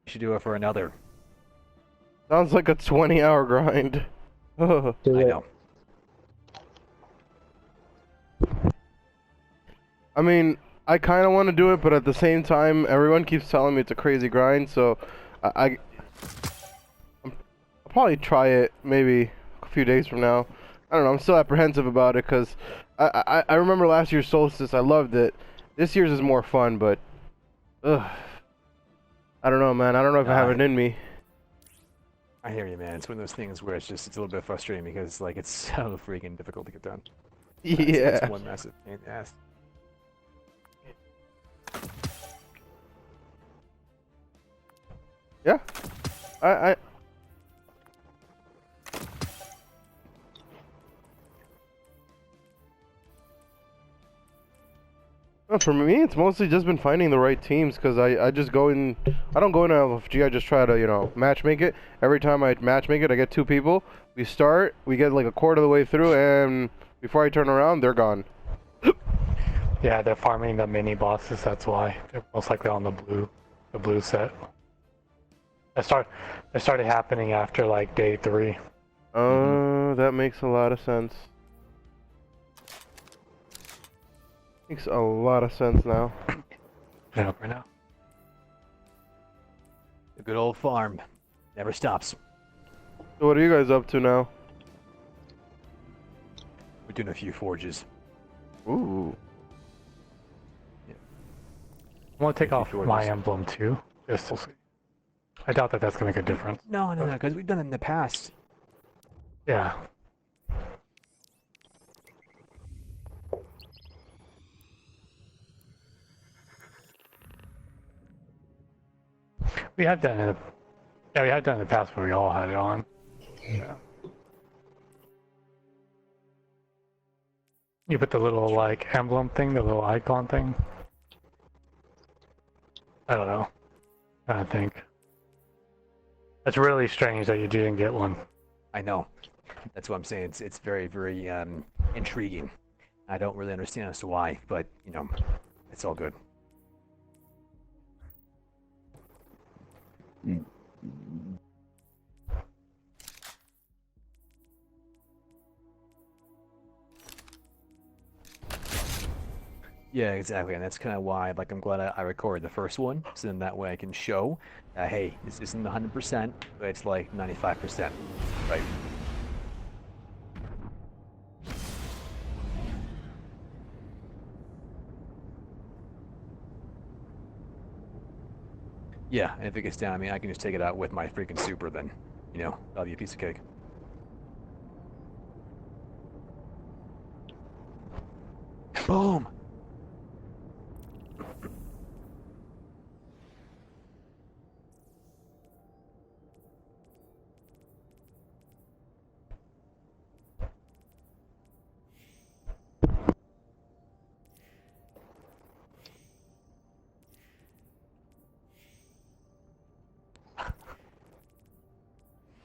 should do it for another. Sounds like a 20-hour grind. Do I it. know. I mean, I kind of want to do it, but at the same time, everyone keeps telling me it's a crazy grind, so I'll probably try it maybe a few days from now. I don't know, I'm still apprehensive about it, because I remember last year's Solstice, I loved it. This year's is more fun, but... Ugh. I don't know, man. I don't know if I have it in me. I hear you, man. It's one of those things where it's a little bit frustrating because like it's so freaking difficult to get done. Yeah. It's one massive pain in the ass. Yeah. I For me, it's mostly just been finding the right teams, because I just go in, I don't go in LFG, I just try to, you know, match make it. Every time I match make it, I get 2 people. We start, we get like a quarter of the way through, and before I turn around, they're gone. Yeah, they're farming the mini bosses. That's why they're most likely on the blue set. That started happening after like day 3. That makes a lot of sense. Makes a lot of sense now. Yeah, right now. The good old farm never stops. So what are you guys up to now? We're doing a few forges. Ooh. I want to take off Forges. my emblem too. Just to see. I doubt that that's gonna make a difference. No, because we've done it in the past. Yeah. We have done it. Yeah, we have done it in the past where we all had it on. Yeah. You put the little like emblem thing, the little icon thing. I don't know. I think. That's really strange that you didn't get one. I know. That's what I'm saying. It's very, very intriguing. I don't really understand as to why, but you know, it's all good. Yeah, exactly, and that's kind of why, like, I'm glad I recorded the first one, so then that way I can show, hey, this isn't 100%, but it's like 95%, right? Yeah, and if it gets down, I mean, I can just take it out with my freaking super then, you know, that'll be a piece of cake. Boom!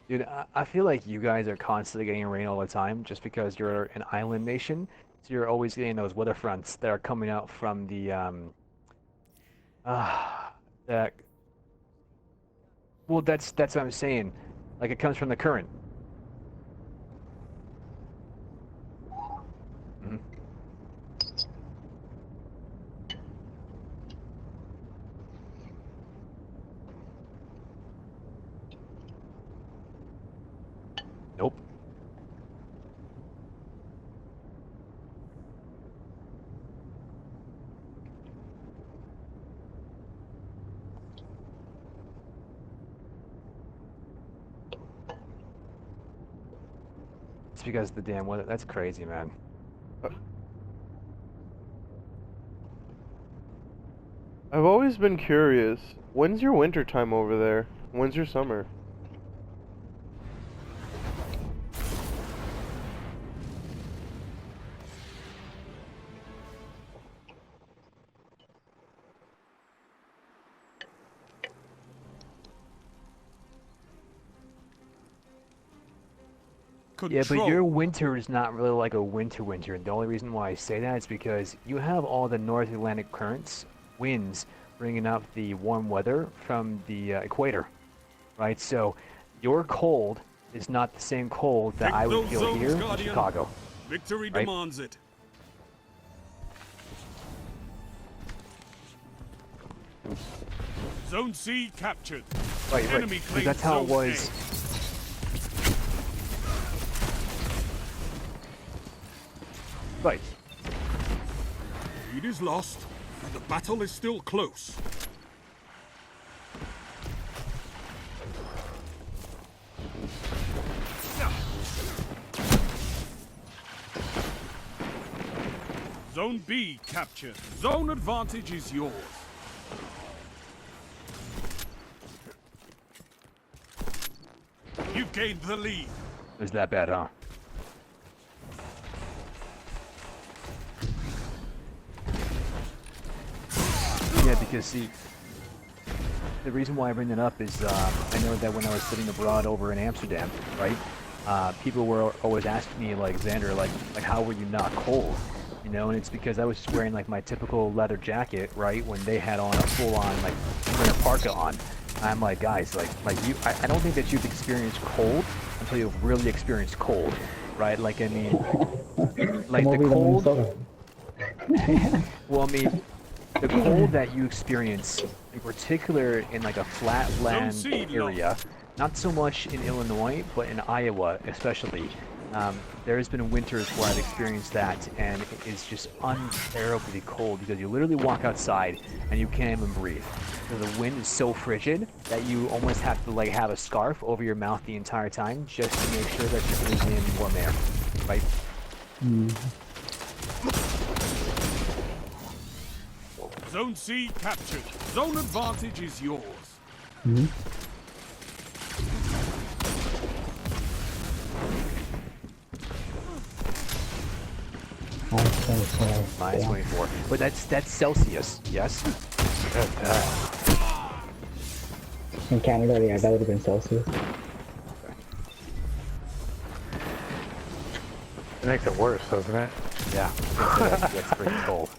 Dude, I feel like you guys are constantly getting rain all the time just because you're an island nation. So you're always getting those weather fronts that are coming out from the that well that's what I'm saying. Like it comes from the current. Mhm. Nope. It's because of the damn weather. That's crazy, man. I've always been curious. When's your winter time over there? When's your summer? Yeah, but your winter is not really like a winter. And the only reason why I say that is because you have all the North Atlantic currents, winds, bringing up the warm weather from the equator, right? So your cold is not the same cold that Take I would those feel zones, here in Guardian. Chicago. Victory Right. demands it. Zone C captured. Right, Enemy right. claims That's how it Zone was. Right. Lead is lost, and the battle is still close. Zone B captured. Zone advantage is yours. You've gained the lead. It was that bad, huh? Yeah, because see, the reason why I bring that up is I know that when I was studying abroad over in Amsterdam, right? People were always asking me like, Xander, like how were you not cold? You know, and it's because I was just wearing like my typical leather jacket, right? When they had on a full-on like winter parka on. I'm like, guys, like you, I don't think that you've experienced cold until you've really experienced cold, right? Like I mean, like the cold. Well, I mean, the cold that you experience, in particular in like a flatland area, not so much in Illinois, but in Iowa especially. There's been winters where I've experienced that, and it is just unbearably cold because you literally walk outside and you can't even breathe. So the wind is so frigid that you almost have to like have a scarf over your mouth the entire time just to make sure that you're breathing in warm air, right? Zone C captured. Zone advantage is yours. Minus 24. But that's Celsius, yes? In Canada, yeah, that would have been Celsius. It makes it worse, doesn't it? Yeah, that's pretty cold.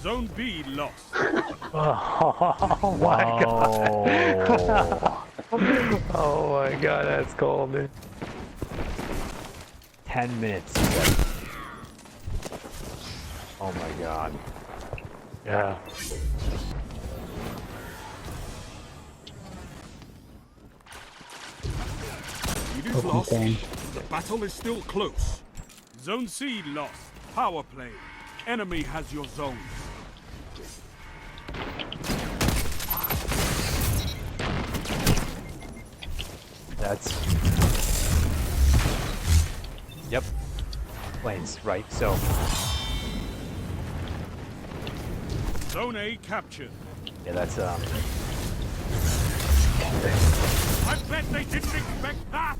Zone B lost. Oh my god. Oh my god, that's cold, dude. 10 minutes. You said. Oh my god. Yeah. Lead is lost. Dang. The battle is still close. Zone C lost. Power play. Enemy has your zones. That's... Yep. Planes, right, so... Zone A captured. Yeah, that's, I bet they didn't expect that!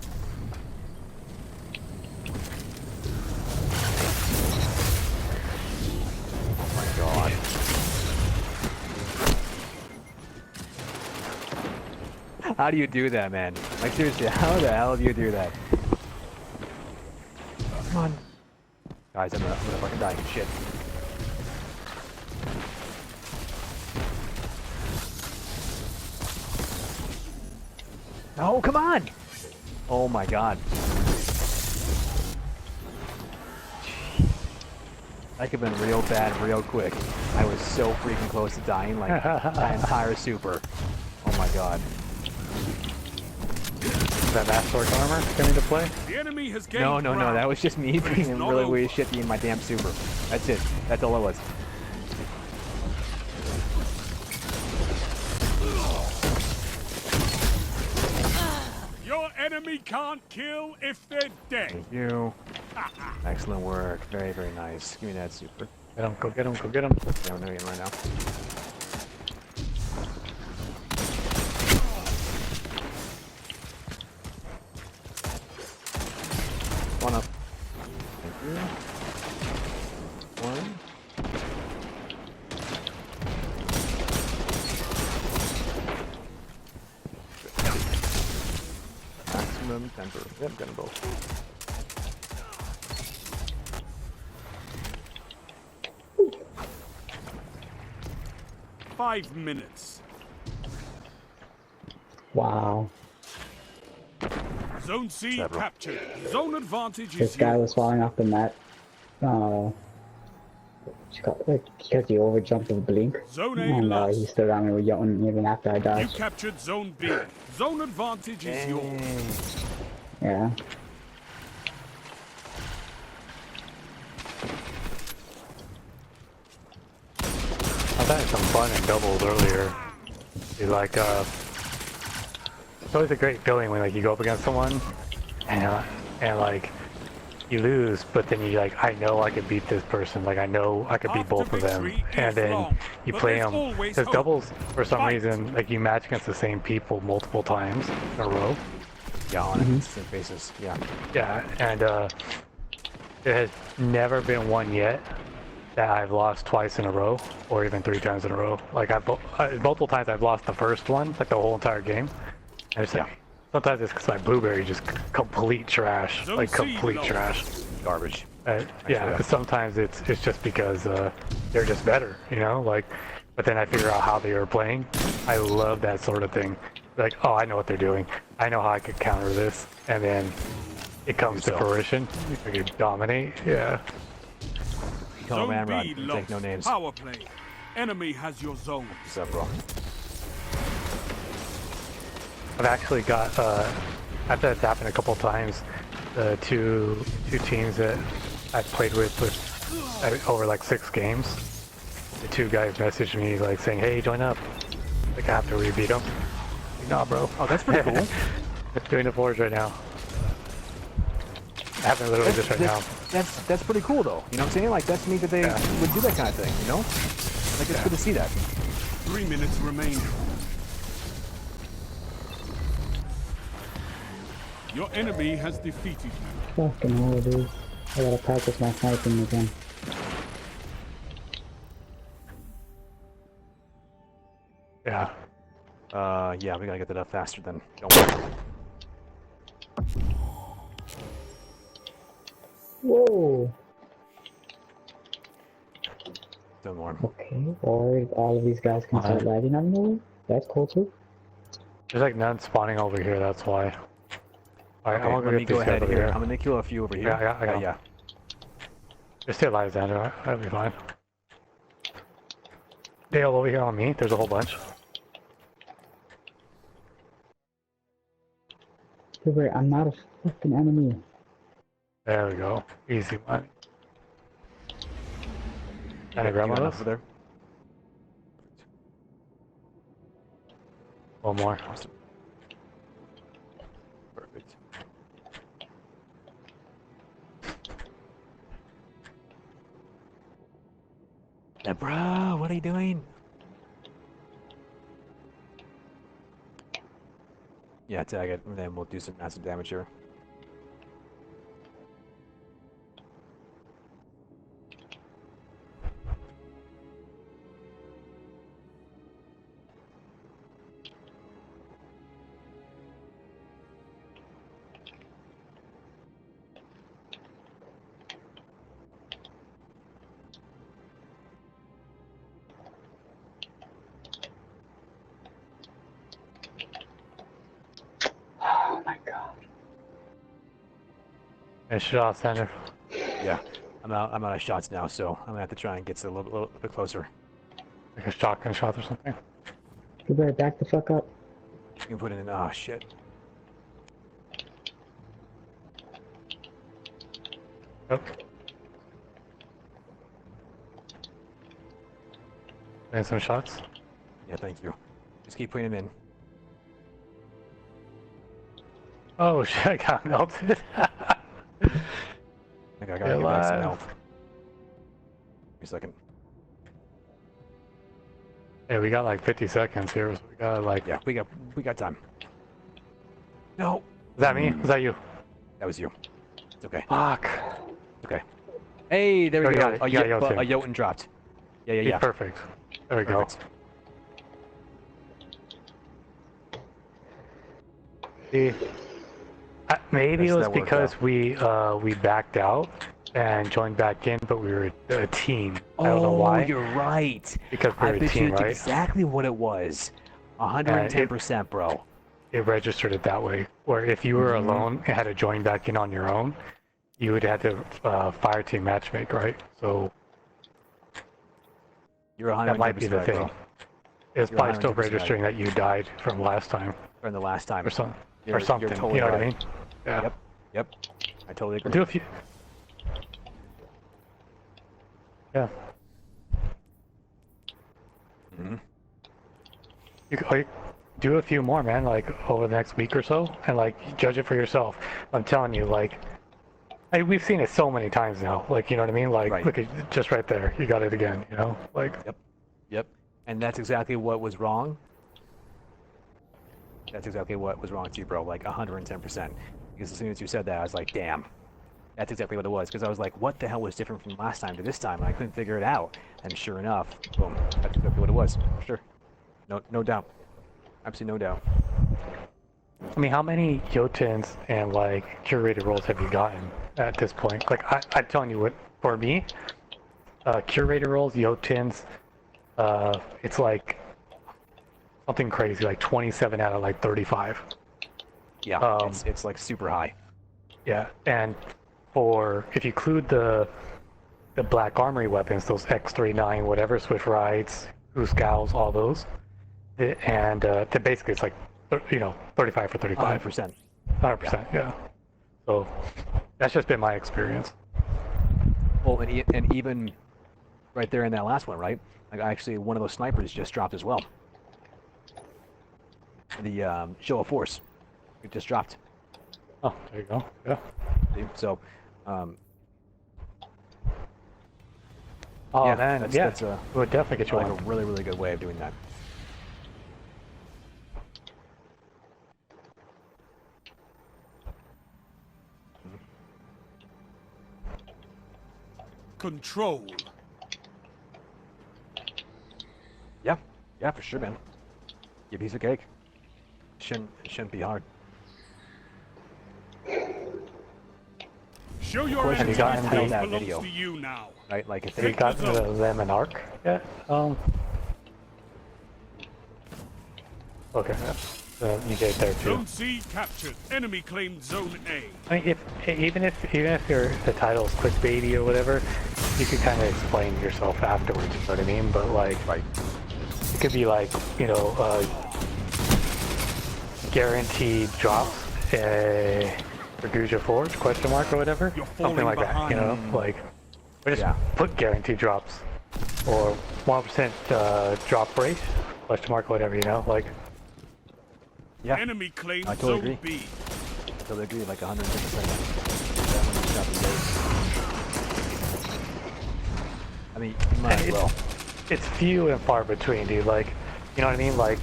Oh my god. How do you do that, man? Like, seriously, how the hell do you do that? Come on. Guys, I'm gonna fucking die. Shit. Oh, come on! Oh my god. That could have been real bad real quick. I was so freaking close to dying, like, that entire super. Oh my god. Is that Masterwork armor coming to play? The enemy has gained No, ground. that was just me But it's being not really over. weird shit being my damn super. That's it. That's all it was. Your enemy can't kill if they're dead. Thank you. Excellent work. Very, very nice. Give me that super. Get him, go get him, go get him. Yeah, I'm doing it right now. One up. Thank you. One. Maximum Denver. Yep, got them both. 5 minutes. Wow. Zone C Several. captured. Zone advantage This is guy yours. was falling off the map. Like, because he overjumped with blink. Zone A And he lost. stood on me with yelling even after I You dodged. captured Zone B. Zone advantage is yours. Yeah. I was having some fun in doubles earlier. It's like, it's always a great feeling when like you go up against someone and like you lose, but then you like, I know I could beat this person. Like I know I could beat After both of them, victory and is then long, you but play there's them. always Because hope. doubles, for some Fight. reason, like you match against the same people multiple times in a row. Yeah, on a consistent basis. Yeah. Yeah, and there has never been one yet that I've lost twice in a row, or even 3 times in a row. Like multiple times I've lost the first one, like the whole entire game. And it's like, sometimes it's because my blueberry just complete trash, Zone like C complete lost. trash. Garbage. Yeah, 'cause sometimes it's just because they're just better, you know. Like, but then I figure out how they are playing. I love that sort of thing. Like, oh, I know what they're doing. I know how I could counter this, and then it comes to So. fruition. You can dominate. Yeah. Call Zone Ramrod. B Take lost. no names. Power play. Enemy has your zone. What's up, bro? I've actually got after that's happened a couple times. The two teams that I played with over like 6 games. The 2 guys messaged me like saying, "Hey, join up." Like after we beat them. Like, nah, bro. Oh, that's pretty cool. Doing the forge right now. Happening literally just right now. That's pretty cool, though. You know what I'm saying? Like, that's neat that they would do that kind of thing, you know? Like, it's good to see that. 3 minutes remain. Your enemy has defeated you. Fucking hell, dude. I gotta practice my sniping again. Yeah. Yeah, we gotta get that up faster then. Don't worry. Whoa! Don't worry. Okay, or all of these guys can start lagging out of nowhere. That's cool too. There's like none spawning over here, that's why. Alright, Okay, I'm gonna let me get go these guys ahead over here. here. I'm gonna kill a few over here. Yeah, I got 'em. yeah. Just stay alive, Xander. That'll be fine. Dale, over here on me. There's a whole bunch. Wait, I'm not a fucking enemy. There we go. Easy one. Can I You grab one got of enough those? over there? One more. Awesome. Perfect. Yeah, bro, what are you doing? Yeah, tag it, and then we'll do some massive damage here. Oh my god. Nice shot, Xander. Yeah, I'm out of shots now, so I'm gonna have to try and get a little bit closer. Like a shotgun shot or something. You better back the fuck up. You can put it in, oh shit. Yep. And some shots. Yeah, thank you. Just keep putting them in. Oh shit, I got melted. I gotta give back some alive. health. Give me a second. Hey, we got like 50 seconds here, so we got like... Yeah, we got time. No, Is that me? Is that you? that was you. It's okay. Fuck. It's okay. Hey, there we Oh, you go. got it. You got Jotun. A Jotun dropped. Yeah, yeah, He's yeah. perfect. There we Perfect. go. See? Maybe it That was worked because we backed out and joined back in, but we were a team. I don't know why. You're right. Because we're I a bet team, you it's right? exactly what it was. 110%, bro. It registered it that way. Where if you were alone and had to join back in on your own, you would have to fire team matchmake, right? So You're 110% that might be the right, thing. bro. It's You're probably still 110% right. registering that you died from last time From the last time. or something. You're Something. totally You know what I right. mean? Yeah. Yep. Yep. I totally agree. Do a few. Yeah. You could, like, do a few more, man. Like over the next week or so, and like judge it for yourself. I'm telling you, like, we've seen it so many times now. Like, you know what I mean? Like, Right. look at just right there. You got it again. You know, like. Yep. And that's exactly what was wrong. That's exactly what was wrong with you, bro. Like 110%. Because as soon as you said that, I was like, damn. That's exactly what it was. Because I was like, what the hell was different from last time to this time? And I couldn't figure it out. And sure enough, boom. That's exactly what it was. For sure. No doubt. Absolutely no doubt. I mean, how many Jotuns and like curated roles have you gotten at this point? Like, I'm telling you what, for me, curated roles, Jotuns, it's like something crazy, like 27 out of like 35. Yeah, it's like super high. Yeah, and for if you include the black armory weapons, those X39, whatever, Swift Rides, Huscals, all those, and basically it's like 35 for 35. 100%. 100%, yeah. So that's just been my experience. Well, and even right there in that last one, right? Like actually, one of those snipers just dropped as well. The show of force, it just dropped. Oh, there you go. Yeah. See? So, Oh yeah, man, that's, yeah. that's It would definitely get you like on. a really, really good way of doing that. Control. Yeah, for sure, man. Your piece of cake. Shouldn't be hard. Show your Question is, entire how face that belongs video? to you now. Right? Like if Have you gotten the Lemon Arc yet? Okay. You get there too. Zone C captured. Enemy claimed Zone A. I mean, even if the title is clickbaity or whatever, you could kind of explain yourself afterwards. You know what I mean? But like, right. it could be like, guaranteed drops for Guja Forge question mark or whatever, You're something like falling that. Like, or just Yeah. put guaranteed drops or 1% drop rate question mark or whatever. Like. Yeah, Enemy claimed I totally Zone agree. B. totally agree. Like 110%. That one just got the base. I mean, you might as well. It's few and far between, dude. Like, you know what I mean? Like,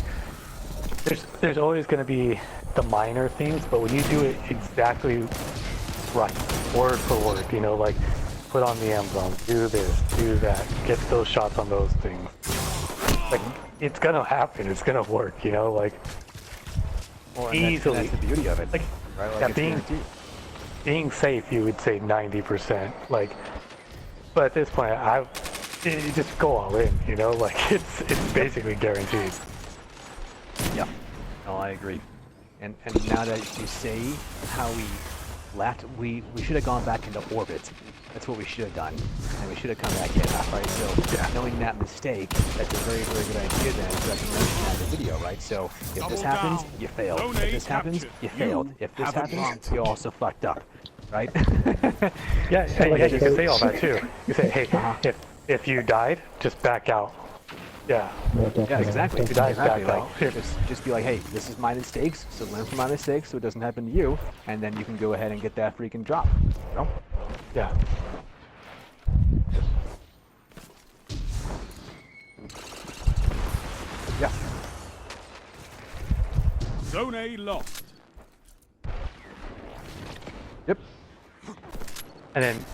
there's always gonna be the minor things, but when you do it exactly right, word for word, like, put on the emblem, do this, do that, get those shots on those things. Like, it's gonna happen. It's gonna work. Like. Well, and Easily. that's the beauty of it. Like, right? Like yeah, it's being guaranteed. being safe, you would say 90%. Like, but at this point, you just go all in. Like it's basically guaranteed. Yeah. No, I agree. And now that you say how we left, we should have gone back into orbit. That's what we should have done. And we should have come back in, right? So knowing that mistake, that's a very, very good idea then, so I can mention that in the video, right? So if this Double happens, down. you failed. Zone If A this happens, captured. you failed. You If this have happens, advanced. you also fucked up, right? Yeah, you can say all that too. You say, hey, if you died, just back out. Yeah. Yeah, exactly. If you die, Exactly. back Like, out. just be like, hey, this is my mistakes, so learn from my mistakes so it doesn't happen to you, and then you can go ahead and get that freaking drop. Yeah. Yeah. Zone A lost. Yep. And then.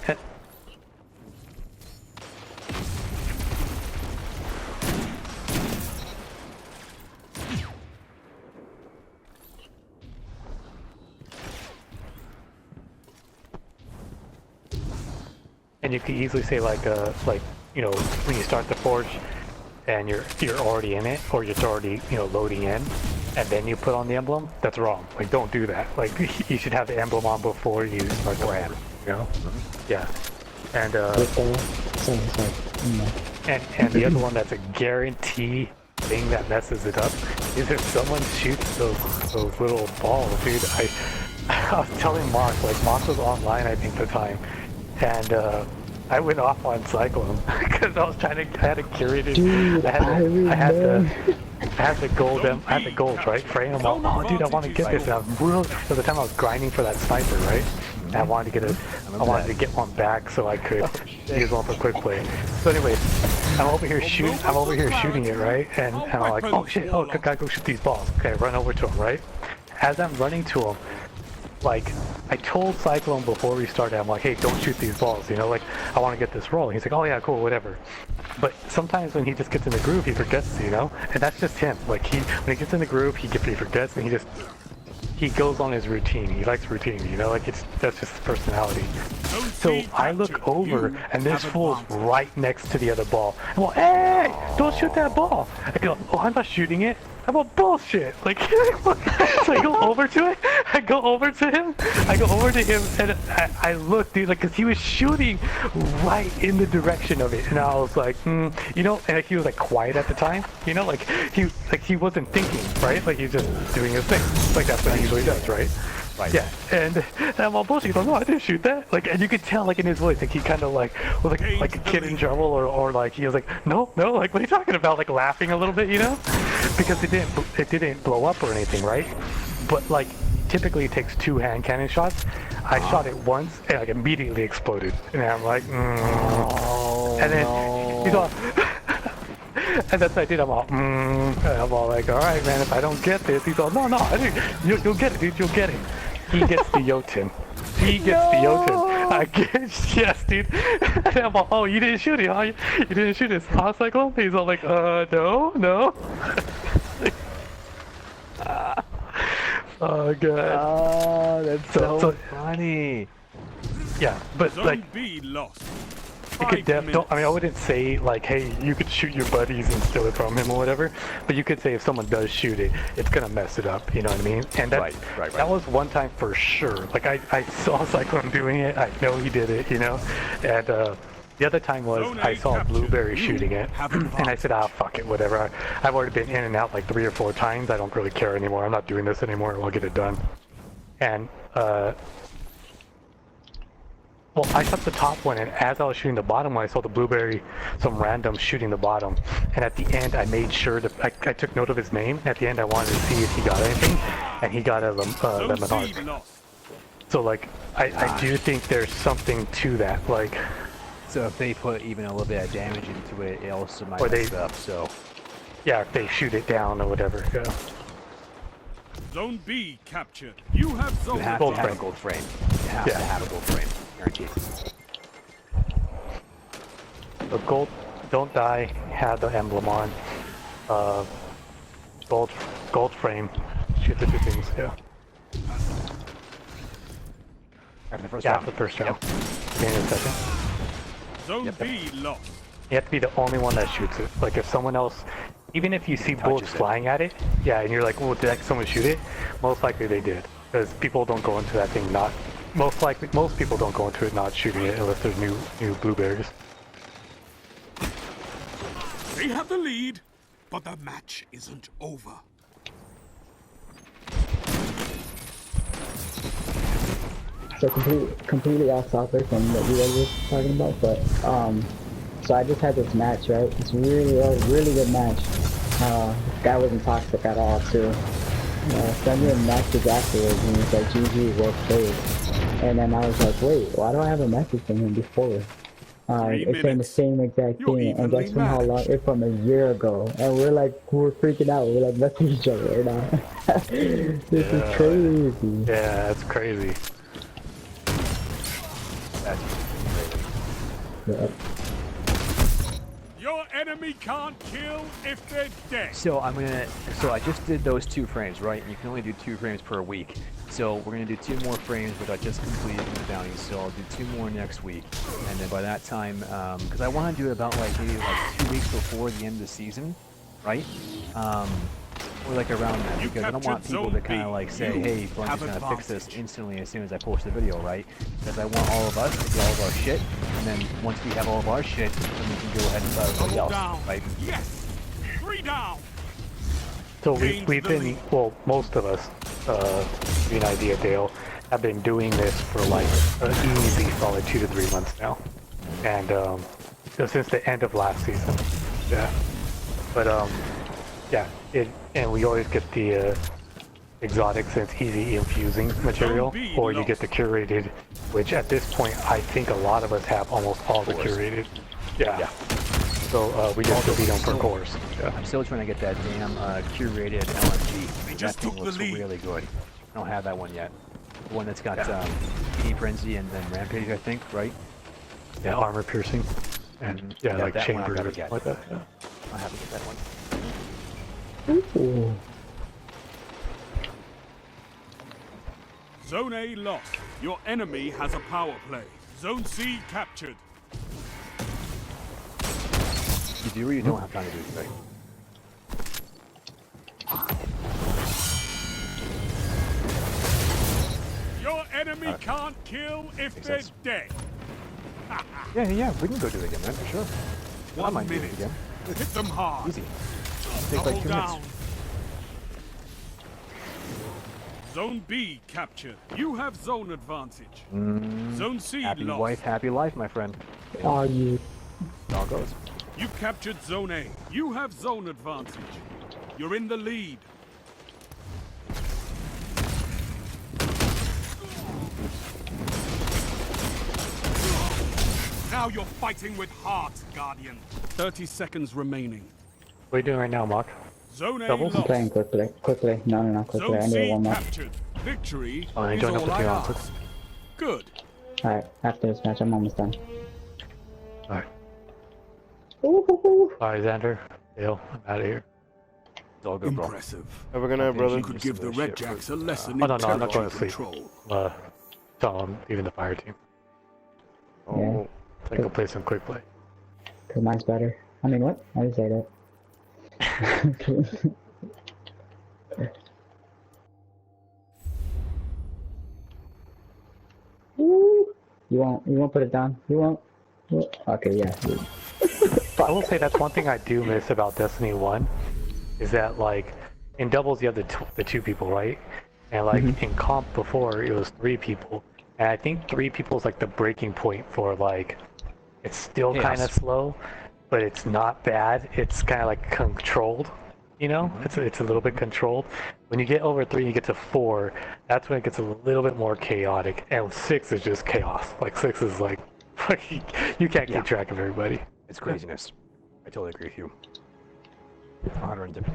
And you could easily say like you know, when you start the forge and you're already in it, or you're already, you know, loading in, and then you put on the emblem. That's wrong. Like, don't do that. Like, you should have the emblem on before you start the forge. You know? Yeah. And Sorry. and the other one that's a guarantee thing that messes it up is if someone shoots those little balls, dude. I was telling Mark, like Mark was online I think at the time, and I went off on Cyclone because I was trying to, I had a curated, Dude, I had the gold, right? Frame. I'm like, oh dude, I want to get this. And I was real, at the time I was grinding for that sniper, right? And I wanted to get I wanted to get one back so I could use one for quick play. So anyways, I'm over here shooting it, right? And I'm like, oh shit, oh, gotta go shoot these balls. Okay, run over to him, right? As I'm running to him, like, I told Cyclone before we started, I'm like, hey, don't shoot these balls, you know, like, I want to get this roll. He's like, oh yeah, cool, whatever. But sometimes when he just gets in the groove, he forgets, you know, and that's just him. Like, when he gets in the groove, he forgets, and he goes on his routine. He likes routine, you know, like, that's just his personality. So I look over, and this fool's right next to the other ball. I'm like, hey, don't shoot that ball. I go, oh, I'm not shooting it. I'm a bullshit. Like, so I go over to it. I go over to him, and I look, dude, like, cause he was shooting right in the direction of it, and I was like, you know, and he was like quiet at the time, you know, like he wasn't thinking, right? Like he's just doing his thing, like that's what he usually does, right? Right. Yeah, and I'm all bullshit. He's like, no, I didn't shoot that. Like, and you could tell, like, in his voice, like, he kind of, like, was like a kid in trouble, or like, he was like, no, like, what are you talking about? Like, laughing a little bit, you know? Because it didn't blow up or anything, right? But, like, typically it takes 2 hand cannon shots. I shot it once, and, like, immediately exploded. And I'm like, and then he's all... And that's what I did. I'm all like, all right, man, if I don't get this, he's all, no, I think you'll get it, dude, you'll get it. He gets the Jotun. I guess, yes, dude. And I'm all, oh, you didn't shoot it, huh? You didn't shoot it, huh, Cyclone? He's all like, no. Oh, God. Oh, that's so funny. Yeah, but, Zone like... B lost. You could I wouldn't say, like, hey, you could shoot your buddies and steal it from him or whatever, but you could say if someone does shoot it, it's gonna mess it up, you know what I mean? And that, that was one time for sure. Like, I saw Cyclone doing it, I know he did it, you know? And, the other time was, I saw Blueberry shooting it, and I said, fuck it, whatever. I've already been in and out like 3 or 4 times, I don't really care anymore, I'm not doing this anymore, I'll get it done. And, well, I shot the top one, and as I was shooting the bottom one, I saw the Blueberry, some random shooting the bottom. And at the end, I made sure that I took note of his name. At the end, I wanted to see if he got anything, and he got a lemon heart. So, like, I do think there's something to that, like... So if they put even a little bit of damage into it, it also might mess it up, so... Yeah, if they shoot it down or whatever, yeah. Zone B captured. You have zone. You have to have a gold frame. You have to have a gold frame. Guaranteed. The gold, don't die, have the emblem on. Gold frame. Shoot the 2 things, yeah. After the first round. round. The first round. In a second. Zone B lost. You have to be the only one that shoots it. Like, if someone else, even if you see bullets flying at it, yeah, and you're like, well, did someone shoot it? Most likely they did. Because people don't go into that thing not... Most people don't go into it not shooting it unless there's new blueberries. They have the lead, but the match isn't over. So completely off topic from what you guys were talking about, but so I just had this match, right? It's really good match. This guy wasn't toxic at all too. Sent me a message afterwards and he was like, GG, well played. And then I was like, wait, why do I have a message from him before? It's saying the same exact thing, and guess from how long? It's from a year ago, and we're freaking out. We're like messaging each other right now. This is crazy. Yeah, that's crazy. That's crazy. Yeah. Your enemy can't kill if they're dead. So I just did those 2 frames, right? And you can only do 2 frames per week. So we're gonna do 2 more frames, which I just completed in the bounty. So I'll do 2 more next week, and then by that time, because I want to do it about like maybe like 2 weeks before the end of the season, right? Or like around that, because I don't want people to kind of like say, hey, Bungie's gonna fix this instantly as soon as I post the video, right? Because I want all of us to get all of our shit, and then once we have all of our shit, then we can go ahead and start everybody else, right? Yes! 3 down! So we've been, well, most of us, to give you an idea, Dale, have been doing this for like an easy solid 2 to 3 months now. And so since the end of last season. Yeah. But yeah, and we always get the exotics and it's easy infusing material, or you get the curated, which at this point I think a lot of us have almost all the curated. Yeah. So we just beat them for cores. Yeah. I'm still trying to get that damn curated LMG. They just that thing took the looks lead. really good. I don't have that one yet. The one that's got Key Frenzy and then Rampage, I think, right? Yeah, armor piercing. And yeah, like that one I've chamber gotta get. like that. Yeah. I have to get that one. Ooh. Zone A lost. Your enemy has a power play. Zone C captured. You do or you don't have time to do it, right? Your enemy can't kill if Makes they're sense. dead. Yeah, we can go do it again, man, for sure. I 1 might do it minute. again. Hit them hard. Easy. Take like 2 Double minutes. down. Zone B captured. You have zone advantage. Zone C Happy lost. wife, happy life, my friend. Are you? It all goes. You captured Zone A. You have zone advantage. You're in the lead. Now you're fighting with heart, Guardian. 30 seconds remaining. What are you doing right now, Mock? Zone A Doubles? I'm lost. playing quickly. Quickly. No, quickly. Zone I need to C warm up. captured. Victory Oh, I is joined up all with I you on ask. quick. Good. Alright, after this match, I'm almost done. Alright. Ooh. Alright, Xander. Dale, I'm out of here. It's all good, bro. Impressive. Have a good night, brother. You could give the Some of that Red shit Jacks for- a lesson Oh, in no, I'm not going to territory sleep. control. Tell him, even the fire team. Oh, I can play some quick play. Cause mine's better. I mean, what? I didn't say that. Ooh. You won't put it down? You won't? Okay, yeah. I will say that's one thing I do miss about Destiny 1, is that like, in doubles you have the 2 people, right? And like in comp before it was 3 people. And I think 3 people is like the breaking point for like, it's still kind of slow, but it's not bad. It's kind of like controlled, you know? It's a little bit controlled. When you get over 3 and you get to 4, that's when it gets a little bit more chaotic. And 6 is just chaos. Like 6 is like, you can't keep track of everybody. It's craziness. I totally agree with you. 100.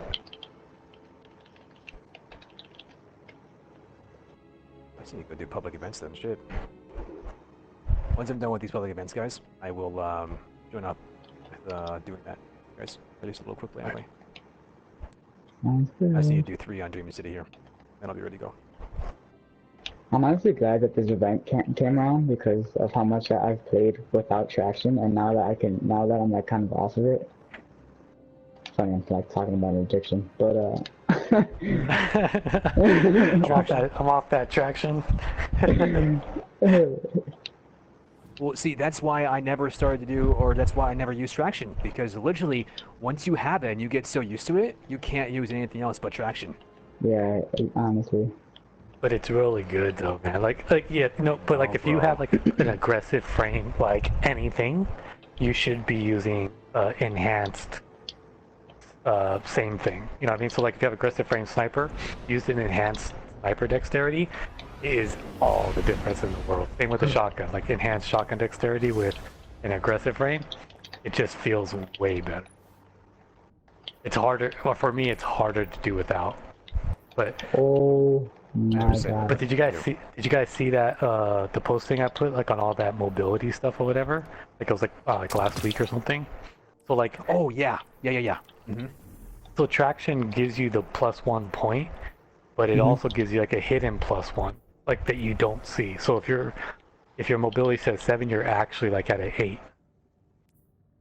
I just need to go do public events then, shit. Once I'm done with these public events, guys, I will join up with doing that. Guys, at least a little quickly anyway. Sounds I just need good. to do 3 on Dreamy City here. Then I'll be ready to go. I'm honestly glad that this event came around because of how much that I've played without traction, and now that I'm like kind of off of it. Funny, I'm like talking about an addiction, but I'm off that traction. Well, see, that's why I never started to do, or that's why I never used traction, because literally, once you have it and you get so used to it, you can't use anything else but traction. yeah, honestly. But it's really good though, man. Like yeah, no, but like if you have like an aggressive frame, like anything, you should be using enhanced same thing. You know what I mean? So like if you have aggressive frame sniper, use an enhanced sniper dexterity is all the difference in the world. Same with the shotgun, like enhanced shotgun dexterity with an aggressive frame, it just feels way better. It's harder, well for me it's harder to do without. But Oh my 100%. god. But did you guys see that the posting I put like on all that mobility stuff or whatever? Like it was like last week or something. So like Oh, yeah. Yeah. Mm-hmm. so traction gives you the +1 point, but it also gives you like a hidden +1, like that you don't see. So if your mobility says 7, you're actually like at an 8.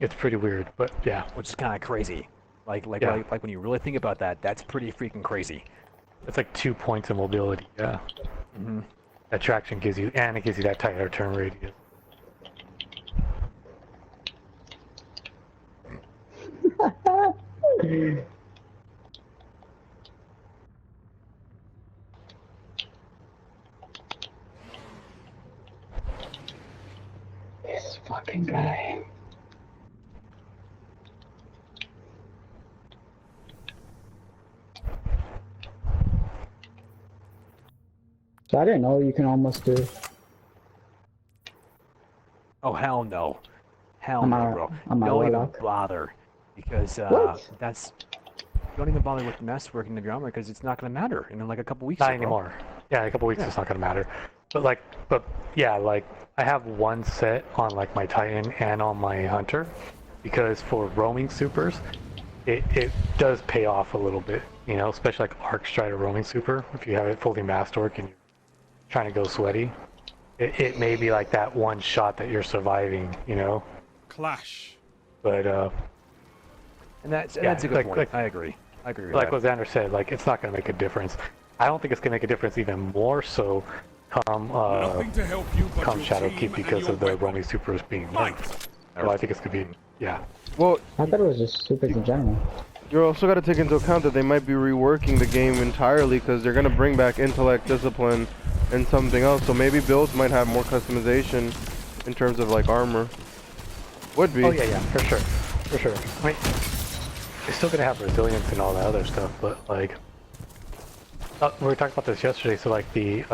It's pretty weird, but yeah. Which is kind of crazy. Like when you really think about that, that's pretty freaking crazy. It's like 2 points of mobility, yeah. Mm-hmm. Attraction gives you, and it gives you that tighter turn radius. This fucking guy. So I didn't know you can almost do. Oh hell no, hell I'm no, a- bro. I'm a Don't even warlock. bother, because What? that's. Don't even bother with the mess working of your armor because it's not gonna matter in like a couple weeks. Not bro. anymore. Yeah, in a couple weeks Yeah. it's not gonna matter. But yeah, like I have one set on like my Titan and on my Hunter, because for roaming supers, it does pay off a little bit, you know, especially like Arc Strider roaming super. If you have it fully masterwork and you're trying to go sweaty, it may be like that one shot that you're surviving, you know. Clash. But And that's Yeah, a good like- point. like- I agree. I agree with like that. what Xander said, like it's not gonna make a difference. I don't think it's gonna make a difference even more so come Nothing to help you but come your Shadowkeep team and because your of the weapon. roaming supers being Fight. nerfed. So I think it's gonna be, yeah. Well, I thought it was just supers in general. you also got to take into account that they might be reworking the game entirely because they're going to bring back intellect, discipline, and something else. So maybe builds might have more customization in terms of like armor. Would be. Oh yeah, for sure, for sure. I mean, you're still gonna have resilience and all that other stuff, but like, we were talking about this yesterday. So like the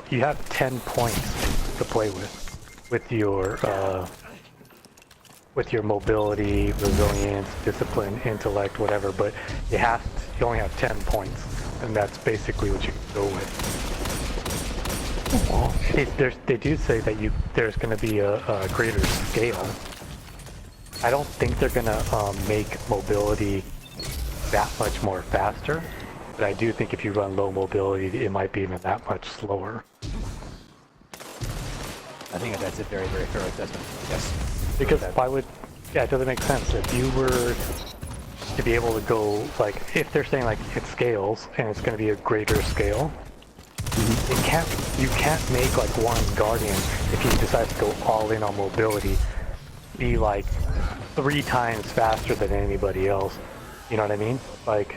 you have 10 points to play with your mobility, resilience, discipline, intellect, whatever. But you only have 10 points, and that's basically what you can go with. They do say that there's going to be a greater scale. I don't think they're going to make mobility that much more faster, but I do think if you run low mobility, it might be even that much slower. I think that's a very, very fair assessment. Yes. Because why would... Yeah, it doesn't make sense. If you were to be able to go, like, if they're saying, like, it scales, and it's going to be a greater scale, you can't make, like, one Guardian, if he decides to go all in on mobility, be, like, 3 times faster than anybody else. You know what I mean? Like,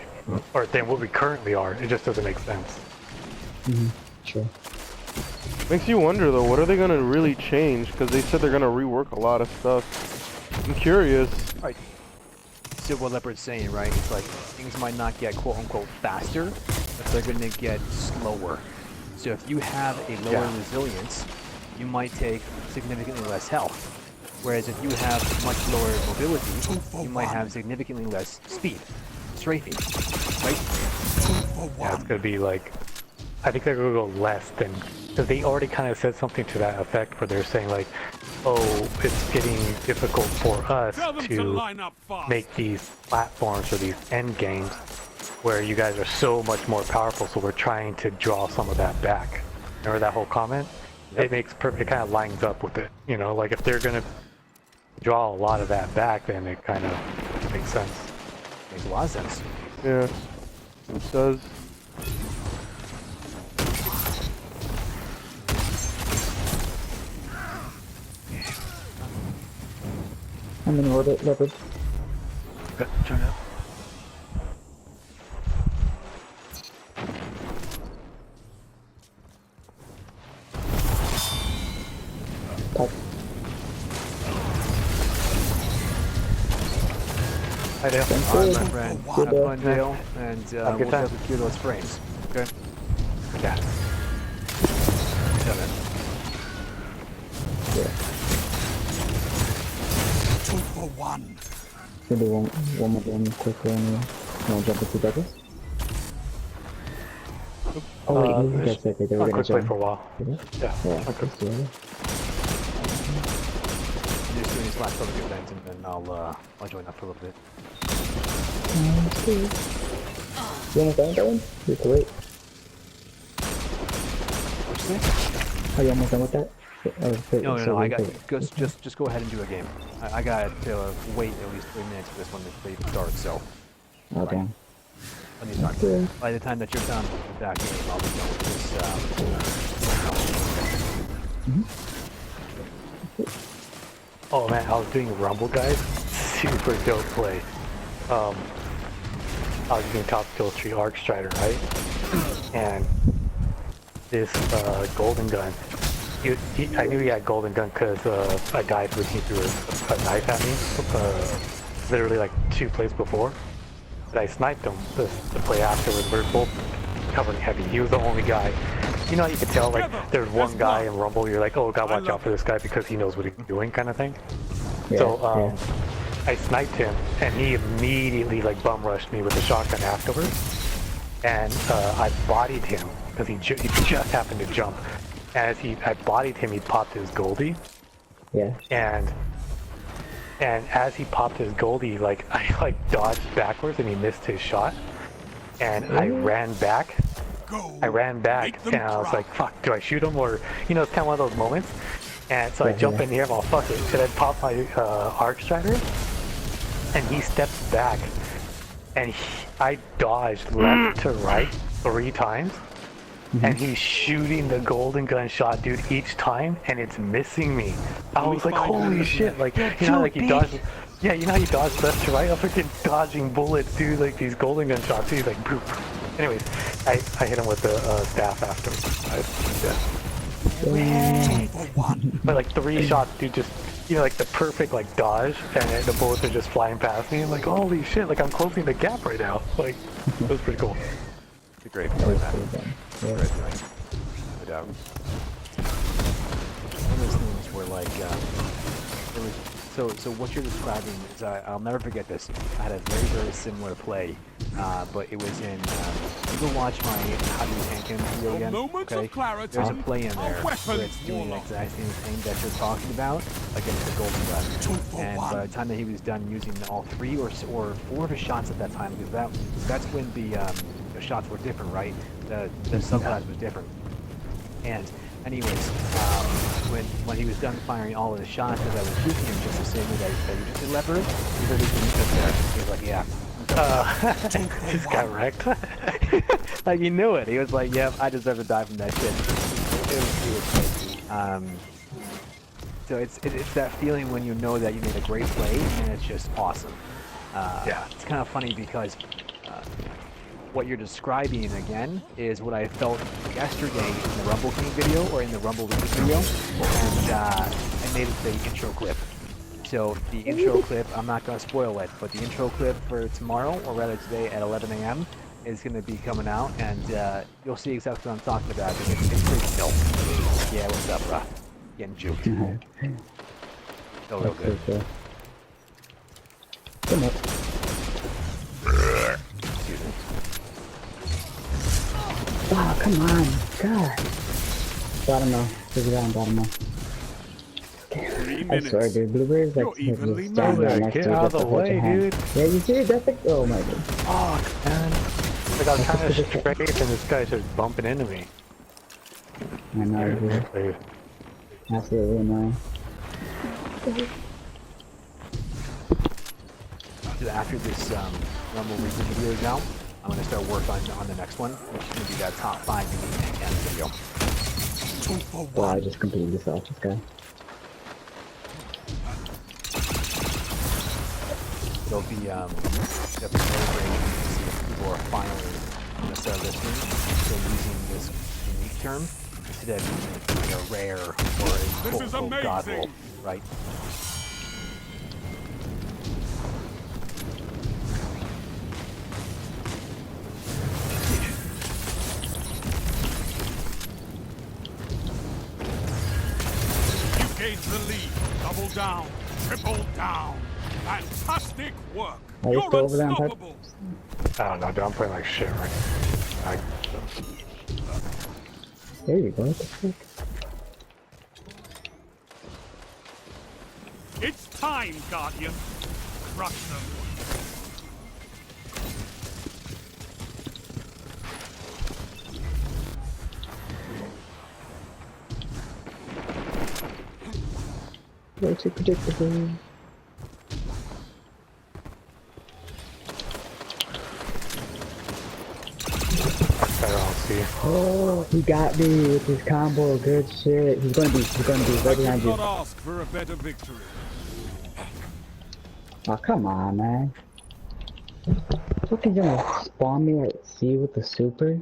or than what we currently are. It just doesn't make sense. Sure. Makes you wonder though, what are they going to really change? Because they said they're going to rework a lot of stuff. I'm curious. Right. So what Leopard's saying, right? It's like things might not get quote unquote faster, but they're going to get slower. So if you have a lower resilience, you might take significantly less health. Whereas if you have much lower mobility, you might have significantly less speed, strafing, right? Yeah, it's gonna be like, I think they're gonna go less than, because they already kind of said something to that effect where they're saying like, oh, it's getting difficult for us Tell them to to line up fast. make these platforms or these end games where you guys are so much more powerful, so we're trying to draw some of that back. Remember that whole comment? It makes perfect, it kind of lines up with it, you know, like if they're gonna draw a lot of that back, then it kind of makes sense. Makes a lot of sense. Yeah, it does. I'm in orbit, Leopard. Turn it. Top. Hi, Dale. Alright, my friend. Good, Have fun, Dale, and Have a good we'll time. double cure those frames. Okay? Yeah. Yeah, man. Yeah. 2 for 1. Gonna do one more game quickly anyway. You wanna jump into Douglas? Oh wait, you guys said that they were I'll gonna quick play jump. for a while. Yeah, Yeah. let's do it. Just doing these last couple of events, and then I'll join up for a little bit. You wanna find that one? You can wait. Are you almost done with that? No, I got just go ahead and do a game. I got to wait at least 3 minutes for this one to even start. So Oh, damn. let me start. Yeah. By the time that you're done with that game, I'll be done with this. Oh man, I was doing Rumble, guys. Super dope play. I was using top skill 3 Arc Strider, right? And this golden gun. I knew he had golden gun because a guy when he threw a knife at me, literally like 2 plays before. But I sniped him the play afterwards. We were both covering heavy. He was the only guy. You know how you could tell, like, there's one guy in Rumble, you're like, oh, gotta watch out for this guy because he knows what he's doing, kind of thing. Yeah, So, I sniped him, and he immediately, like, bum rushed me with a shotgun afterwards. And I bodied him because he just happened to jump. As I bodied him, he popped his Goldie. Yeah. And as he popped his Goldie, like, I like dodged backwards and he missed his shot. And I ran back. And I was like, fuck, do I shoot him? Or, you know, it's kind of one of those moments. And so I jump in the air, well, fuck it. And I pop my Arc Strider. And he steps back. And I dodged left to right 3 times. And he's shooting the golden gun shot, dude, each time, and it's missing me. I was like, holy shit, like, you know, like you dodge, yeah, you know how you dodge left to right? I'm freaking dodging bullets, dude, like these golden gun shots. He's like, boop. Anyways, I hit him with the staff afterwards. Yeah. But like 3 shots, dude, just, you know, like the perfect, like, dodge, and the bullets are just flying past me. I'm like, holy shit, like I'm closing the gap right now. Like, it was pretty cool. It's a great feeling, man. Yeah. Great feeling. No doubt. One of those things where, like, it was, so what you're describing is, I'll never forget this. I had a very similar play, but it was in, you go watch my How Do You Tank Him video again, okay? There's a play in there where it's doing the exact same thing that you're talking about against the golden gun. And by the time that he was done using all 3 or 4 of his shots at that time, because that's when the shots were different, right? The subclass was different. And anyways, when he was done firing all of the shots, as I was shooting him just the same way that you just elaborate, he really didn't there. He was like, yeah. Just got wrecked. Like, he knew it. He was like, yep, I deserve to die from that shit. It was crazy. So it's that feeling when you know that you made a great play, and it's just awesome. Yeah. It's kind of funny because what you're describing again is what I felt yesterday in the Rumble King video, or in the Rumble King video, and I made it the intro clip. So the intro clip, I'm not going to spoil it, but the intro clip for tomorrow, or rather today at 11 a.m. is going to be coming out, and you'll see exactly what I'm talking about. It's pretty dope. Yeah, what's up, bruh? Getting juked. So real good. Good night. Excuse me. Oh, come on. God. Bottom now. Figure it out on bottom now. 3 I minutes. swear, dude. Blueberries like You're evenly just stand right next to Get you, out of just the to hold your way, hand. dude. Yeah, you see it? That's like, oh my god. Fuck, man. Like, I was trying to straight, and this guy's just bumping into me. I know, dude. Like, Absolutely annoying. So after this Rumble Weekly video is out, I'm going to start work on the next one, which is going to be that top 5 unique tank cam video. 2 for 1. Wow, I just completely saw this guy. It'll be very great to see if people are finally going to start listening, so using this unique term instead of using like a rare or a This is quote god roll, amazing. right? Gain the lead. Double down. Triple down. Fantastic work. Are you You're still over there on top? unstoppable. I don't know, dude. I'm playing like shit right now. There you go. What the fuck? It's time, Guardian. Crush them. Way too predictable. Better on C. Oh, he got me with his combo. Good shit. He's gonna be right I behind could you. not ask for a better victory. Oh, come on, man. Fucking gonna spawn me at C with the super?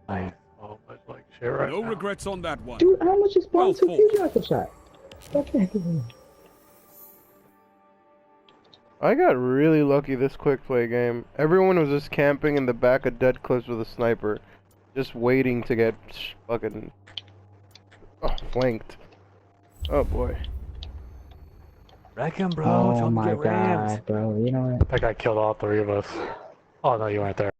I Oh, but like shit right No now. regrets on that one. Dude, how much is Well spawn to fought. future rifle shot? What the heck is this? I got really lucky this quick play game. Everyone was just camping in the back of dead cliffs with a sniper, just waiting to get fucking flanked. Oh boy. wreck him, bro. Oh Tell him to my get rammed. god, bro. You know what? That guy killed all three of us. Oh no, you weren't there.